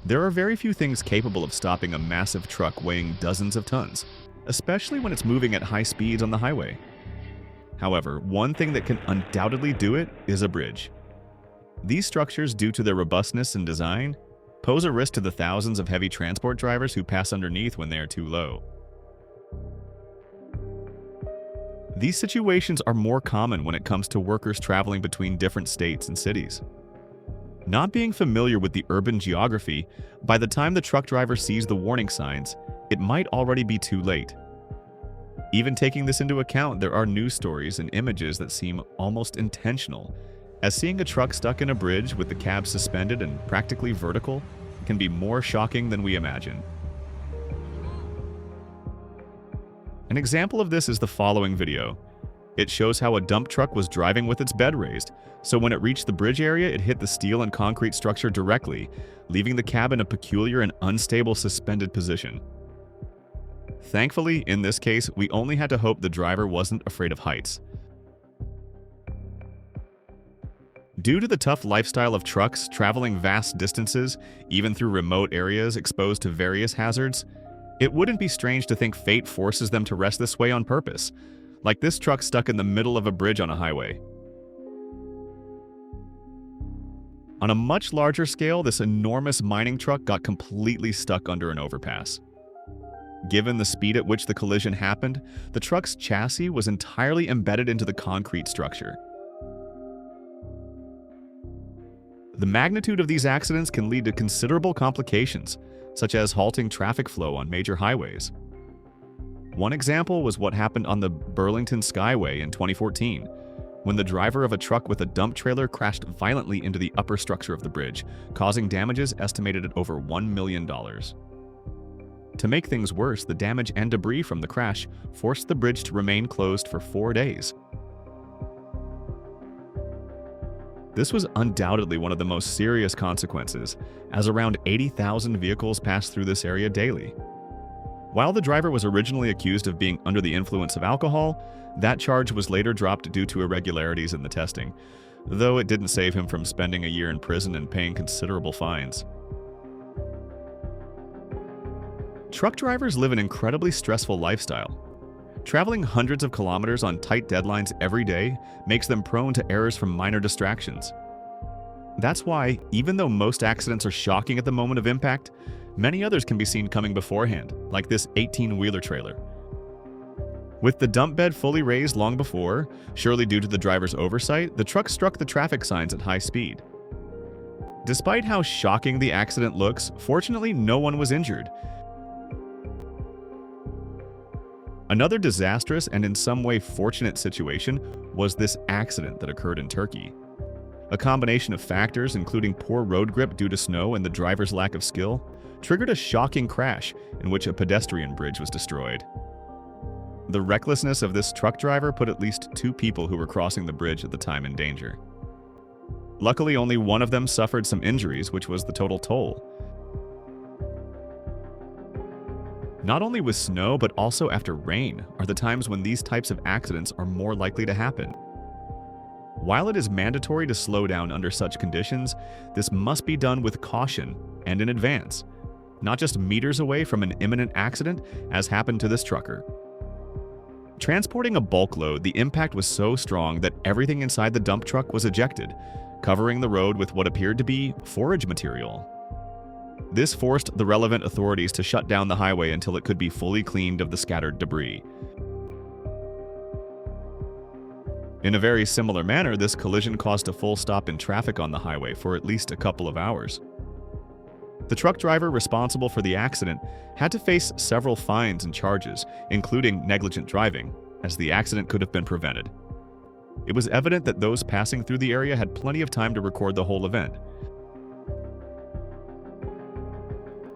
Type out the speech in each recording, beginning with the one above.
There are very few things capable of stopping a massive truck weighing dozens of tons, especially when it's moving at high speeds on the highway. However, one thing that can undoubtedly do it is a bridge. These structures, due to their robustness and design, pose a risk to the thousands of heavy transport drivers who pass underneath when they are too low. These situations are more common when it comes to workers traveling between different states and cities. Not being familiar with the urban geography, by the time the truck driver sees the warning signs, it might already be too late. Even taking this into account, there are news stories and images that seem almost intentional, as seeing a truck stuck in a bridge with the cab suspended and practically vertical can be more shocking than we imagine. An example of this is the following video. It shows how a dump truck was driving with its bed raised, so when it reached the bridge area, it hit the steel and concrete structure directly, leaving the cab in a peculiar and unstable suspended position. Thankfully, in this case, we only had to hope the driver wasn't afraid of heights. Due to the tough lifestyle of trucks traveling vast distances, even through remote areas exposed to various hazards, it wouldn't be strange to think fate forces them to rest this way on purpose, like this truck stuck in the middle of a bridge on a highway. On a much larger scale, this enormous mining truck got completely stuck under an overpass. Given the speed at which the collision happened, the truck's chassis was entirely embedded into the concrete structure. The magnitude of these accidents can lead to considerable complications, such as halting traffic flow on major highways. One example was what happened on the Burlington Skyway in 2014, when the driver of a truck with a dump trailer crashed violently into the upper structure of the bridge, causing damages estimated at over $1 million. To make things worse, the damage and debris from the crash forced the bridge to remain closed for 4 days. This was undoubtedly one of the most serious consequences, as around 80,000 vehicles pass through this area daily. While the driver was originally accused of being under the influence of alcohol, that charge was later dropped due to irregularities in the testing, though it didn't save him from spending a year in prison and paying considerable fines. Truck drivers live an incredibly stressful lifestyle. Traveling hundreds of kilometers on tight deadlines every day makes them prone to errors from minor distractions. That's why, even though most accidents are shocking at the moment of impact, many others can be seen coming beforehand, like this 18-wheeler trailer. With the dump bed fully raised long before, surely due to the driver's oversight, the truck struck the traffic signs at high speed. Despite how shocking the accident looks, fortunately no one was injured. Another disastrous and in some way fortunate situation was this accident that occurred in Turkey. A combination of factors, including poor road grip due to snow and the driver's lack of skill, triggered a shocking crash in which a pedestrian bridge was destroyed. The recklessness of this truck driver put at least 2 people who were crossing the bridge at the time in danger. Luckily, only one of them suffered some injuries, which was the total toll. Not only with snow, but also after rain are the times when these types of accidents are more likely to happen. While it is mandatory to slow down under such conditions, this must be done with caution and in advance, not just meters away from an imminent accident, as happened to this trucker. Transporting a bulk load, the impact was so strong that everything inside the dump truck was ejected, covering the road with what appeared to be forage material. This forced the relevant authorities to shut down the highway until it could be fully cleaned of the scattered debris. In a very similar manner, this collision caused a full stop in traffic on the highway for at least a couple of hours. The truck driver responsible for the accident had to face several fines and charges, including negligent driving, as the accident could have been prevented. It was evident that those passing through the area had plenty of time to record the whole event.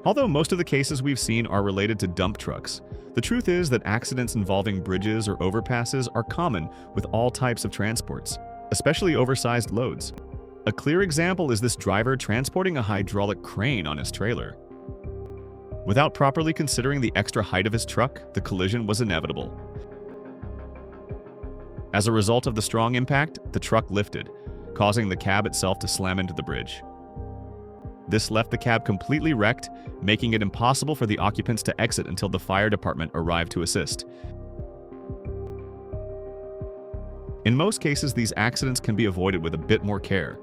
Although most of the cases we've seen are related to dump trucks, the truth is that accidents involving bridges or overpasses are common with all types of transports, especially oversized loads. A clear example is this driver transporting a hydraulic crane on his trailer. Without properly considering the extra height of his truck, the collision was inevitable. As a result of the strong impact, the truck lifted, causing the cab itself to slam into the bridge. This left the cab completely wrecked, making it impossible for the occupants to exit until the fire department arrived to assist. In most cases, these accidents can be avoided with a bit more care,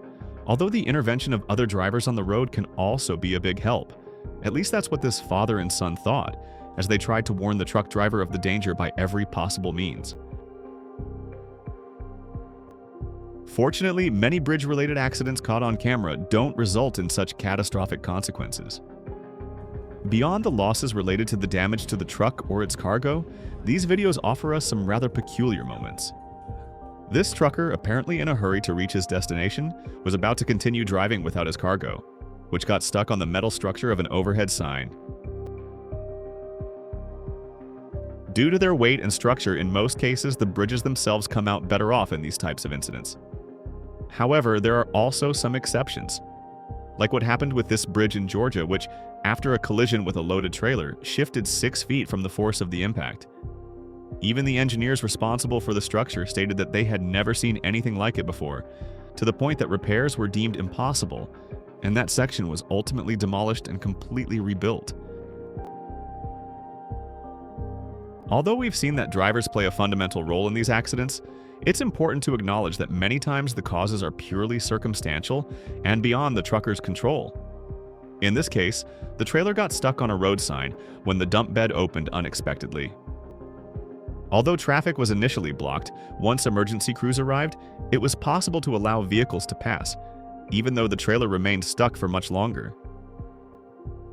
although the intervention of other drivers on the road can also be a big help. At least that's what this father and son thought, as they tried to warn the truck driver of the danger by every possible means. Fortunately, many bridge-related accidents caught on camera don't result in such catastrophic consequences. Beyond the losses related to the damage to the truck or its cargo, these videos offer us some rather peculiar moments. This trucker, apparently in a hurry to reach his destination, was about to continue driving without his cargo, which got stuck on the metal structure of an overhead sign. Due to their weight and structure, in most cases, the bridges themselves come out better off in these types of incidents. However, there are also some exceptions, like what happened with this bridge in Georgia, which, after a collision with a loaded trailer, shifted 6 feet from the force of the impact. Even the engineers responsible for the structure stated that they had never seen anything like it before, to the point that repairs were deemed impossible, and that section was ultimately demolished and completely rebuilt. Although we've seen that drivers play a fundamental role in these accidents, it's important to acknowledge that many times the causes are purely circumstantial and beyond the trucker's control. In this case, the trailer got stuck on a road sign when the dump bed opened unexpectedly. Although traffic was initially blocked, once emergency crews arrived, it was possible to allow vehicles to pass, even though the trailer remained stuck for much longer.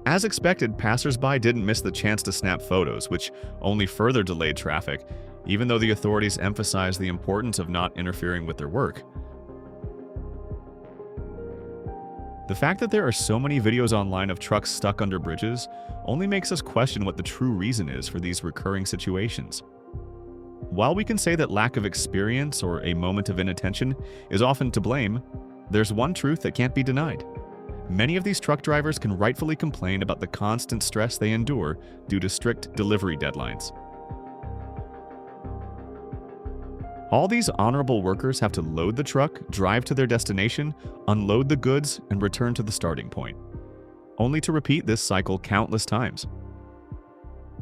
As expected, passers-by didn't miss the chance to snap photos, which only further delayed traffic, even though the authorities emphasized the importance of not interfering with their work. The fact that there are so many videos online of trucks stuck under bridges only makes us question what the true reason is for these recurring situations. While we can say that lack of experience or a moment of inattention is often to blame, there's one truth that can't be denied. Many of these truck drivers can rightfully complain about the constant stress they endure due to strict delivery deadlines. All these honorable workers have to load the truck, drive to their destination, unload the goods, and return to the starting point, only to repeat this cycle countless times.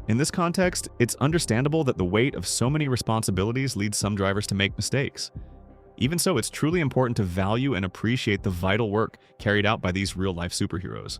In this context, it's understandable that the weight of so many responsibilities leads some drivers to make mistakes. Even so, it's truly important to value and appreciate the vital work carried out by these real-life superheroes.